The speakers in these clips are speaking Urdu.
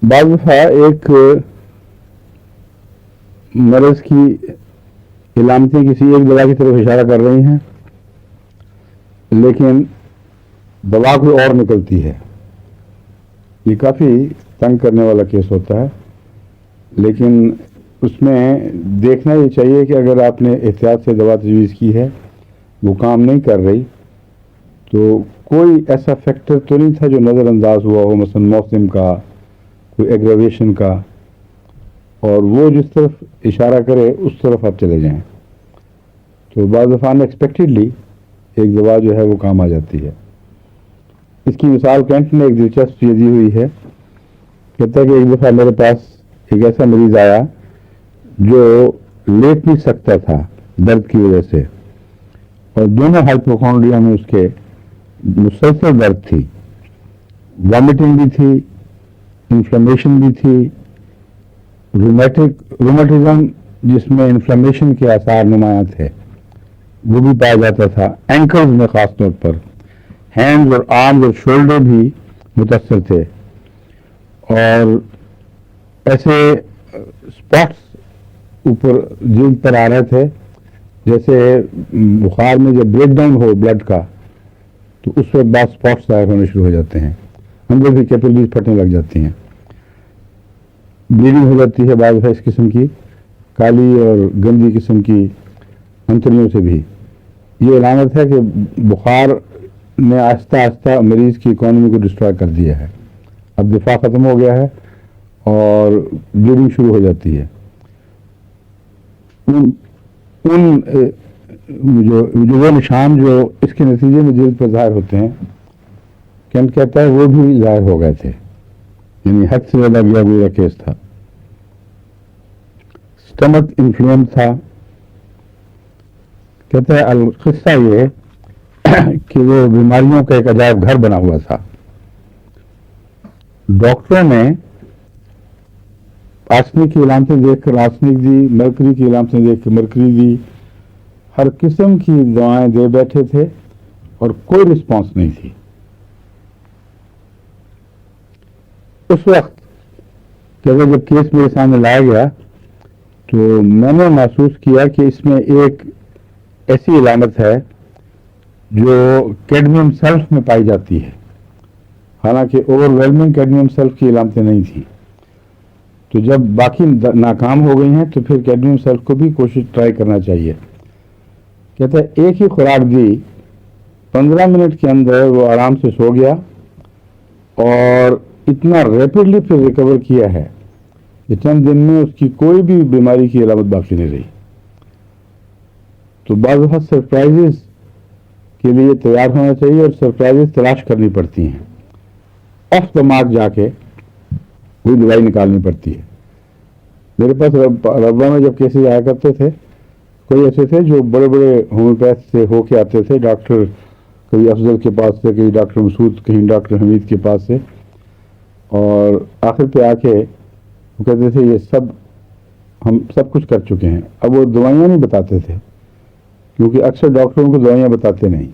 بعض دفعہ ایک مرض کی علامتیں کسی ایک دوا کی طرف اشارہ کر رہی ہیں، لیکن دوا کوئی اور نکلتی ہے. یہ کافی تنگ کرنے والا کیس ہوتا ہے، لیکن اس میں دیکھنا یہ چاہیے کہ اگر آپ نے احتیاط سے دوا تجویز کی ہے، وہ کام نہیں کر رہی، تو کوئی ایسا فیکٹر تو نہیں تھا جو نظر انداز ہوا ہو، مثلا موسم کا، کوئی ایگریویشن کا، اور وہ جس طرف اشارہ کرے اس طرف آپ چلے جائیں. تو بعض دفعہ ان ایکسپیکٹڈلی ایک دوا جو ہے وہ کام آ جاتی ہے. اس کی مثال کینٹ نے ایک دلچسپ یہ دی ہوئی ہے. کہتا ہے کہ ایک دفعہ میرے پاس ایک ایسا مریض آیا جو لیٹ نہیں سکتا تھا درد کی وجہ سے، اور دونوں ہائپوکونڈریا میں اس کے مسلسل درد تھی، وامٹنگ بھی تھی، انفلیمیشن بھی تھی، رومیٹزم جس میں انفلیمیشن کے آثار نمایاں تھے وہ بھی پایا جاتا تھا، اینکلز میں خاص طور پر، ہینڈز اور آرمز اور شولڈر بھی متاثر تھے، اور ایسے اسپاٹس اوپر جلد پر آ رہے تھے جیسے بخار میں جب بریک ڈاؤن ہو بلڈ کا تو اس وقت بعض اسپاٹس ظاہر ہونے شروع ہو جاتے ہیں، اندر بھی کیپلریز پھٹنے لگ جاتی ہیں، بلیڈنگ ہو جاتی ہے بعض اس قسم کی، کالی اور گندی قسم کی انتڑیوں سے بھی. یہ علامت ہے کہ بخار نے آہستہ آہستہ مریض کی اکانومی کو ڈسٹرائے کر دیا ہے، اب دفاع ختم ہو گیا ہے اور بلیڈنگ شروع ہو جاتی ہے. ان جو وہ نشان جو اس کے نتیجے میں جلد پر ظاہر ہوتے ہیں، کینٹ کہتا ہے وہ بھی ظاہر ہو گئے تھے، یعنی حد سے زیادہ گیا گزرا کیس تھا. اسٹمک انفلوئم تھا. کہتا ہے القصہ یہ کہ وہ بیماریوں کا ایک عجائب گھر بنا ہوا تھا. ڈاکٹروں نے آرسنک کی علامتیں دیکھ کر آرسنک دی، مرکری کی علامتیں دیکھ کر مرکری دی، ہر قسم کی دوائیں دے بیٹھے تھے اور کوئی رسپانس نہیں تھی. اس وقت جب کیس میرے سامنے لایا گیا تو میں نے محسوس کیا کہ اس میں ایک ایسی علامت ہے جو کیڈمیم سلف میں پائی جاتی ہے، حالانکہ اوور ویلمنگ کیڈمیم سلف کی علامتیں نہیں تھیں. تو جب باقی ناکام ہو گئی ہیں تو پھر کیڈمیم سلف کو بھی کوشش ٹرائی کرنا چاہیے. کہتا ہے ایک ہی خوراک دی، 15 منٹ کے اندر وہ آرام سے سو گیا اور اتنا ریپڈلی پھر ریکور کیا ہے کہ چند دن میں اس کی کوئی بھی بیماری کی علامت باقی نہیں رہی. تو بعض وقت سرپرائزز کے لیے تیار ہونا چاہیے اور سرپرائزز تلاش کرنی پڑتی ہیں، آف دا مارک جا کے کوئی دوائی نکالنی پڑتی ہے. میرے پاس ربا میں جب کیسز آیا کرتے تھے، کوئی ایسے تھے جو بڑے بڑے ہومیوپیتھ سے ہو کے آتے تھے، ڈاکٹر کہیں افضل کے پاس سے، کہیں ڈاکٹر مسعود، کہیں ڈاکٹر حمید کے پاس سے، اور آخر پہ آ کے وہ کہتے تھے یہ ہم سب کچھ کر چکے ہیں. اب وہ دوائیاں نہیں بتاتے تھے کیونکہ اکثر ڈاکٹروں کو دوائیاں بتاتے نہیں،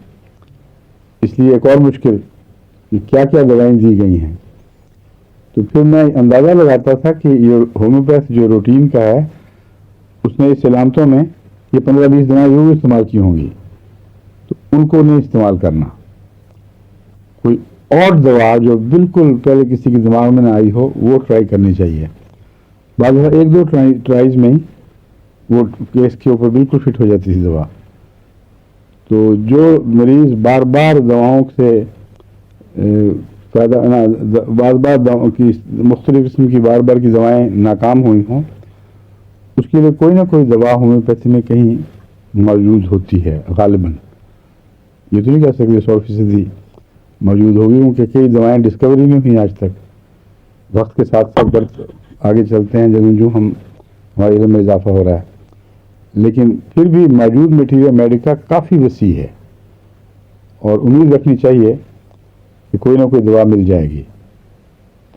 اس لیے ایک اور مشکل کہ کیا کیا دوائیں دی گئی ہیں. تو پھر میں اندازہ لگاتا تھا کہ یہ ہومیوپیتھ جو روٹین کا ہے اس نے اس علامتوں میں یہ 15-20 دوائیں ضرور استعمال کی ہوں گی، تو ان کو نہیں استعمال کرنا. کوئی اور دوا جو بالکل پہلے کسی کے دماغ میں نہ آئی ہو وہ ٹرائی کرنی چاہیے. بعض ایک دو ٹرائز میں ہی وہ کیس کے اوپر بالکل فٹ ہو جاتی تھی دوا. تو جو مریض بار بار دواؤں سے فائدہ بار بار کی مختلف قسم کی بار بار کی دوائیں ناکام ہوئی ہوں، اس کے لیے کوئی نہ کوئی دوا ہومیوپیتھی میں کہیں موجود ہوتی ہے غالباً. یہ تو نہیں کہہ سکتے 100% موجود ہوگی کیونکہ کئی دوائیں ڈسکوری نہیں ہوئی آج تک. وقت کے ساتھ ساتھ آگے چلتے ہیں جو ہمارے علم میں اضافہ ہو رہا ہے، لیکن پھر بھی موجود میٹیریل میڈیکا کافی وسیع ہے اور امید رکھنی چاہیے کہ کوئی نہ کوئی دوا مل جائے گی.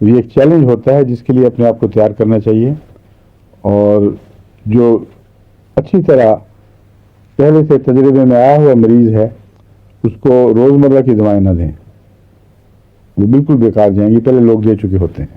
تو یہ ایک چیلنج ہوتا ہے جس کے لیے اپنے آپ کو تیار کرنا چاہیے، اور جو اچھی طرح پہلے سے تجربے میں آیا ہوا مریض ہے اس کو روزمرہ کی دوائیں نہ دیں، وہ بالکل بیکار جائیں گی، پہلے لوگ دے چکے ہوتے ہیں.